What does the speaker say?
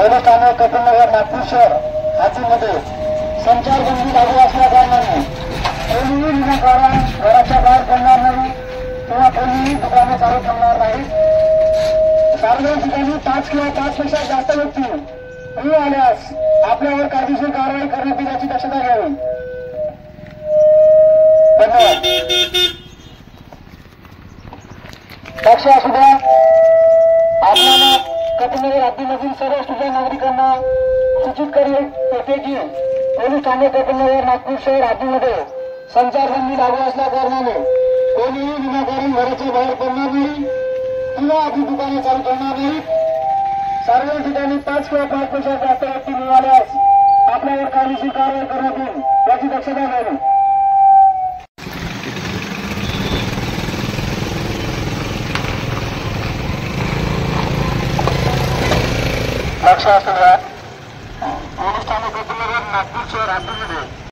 Police Thane Kapilnagar Nagpur शहर हद्दीमध्ये संचारबंदी लागू असल्याकारणाने कोणीही विनाकारण घराच्या बाहेर पडणार नाही किंवा कोणीही दुकाने चालू ठेवणार नाही। सार्वजनिक ठिकाणी 5 किंवा 5 पेक्षा जास्त व्यक्ती आल्यास आपल्यावर कायदेशीर कारवाई करण्यात येईल याची दक्षता घ्यावी। धन्यवाद। लक्ष असू द्या, आपल्याला कपिलनगर हद्दीमधील सर्व स्टुडंट नागरिकांना सूचित करण्यात येते की पोलीस ठाणे कपिलनगर नागपूर शहर हद्दीमध्ये संचारबंदी लागू असल्याकारणाने कोणीही विनाकारण घराच्या बाहेर पडणार नाही किंवा आपली दुकाने चालू करणार नाही। सार्वजनिक ठिकाणी 5 किंवा 5 पेक्षा जास्त व्यक्ती मिळाल्यास आपल्यावर कायदेशीर कारवाई करण्यात येईल याची दक्षता घ्यावी। लक्ष असू द्या, पोलीस ठाणे कपिलनगर नागपूर शहर हद्दीमध्ये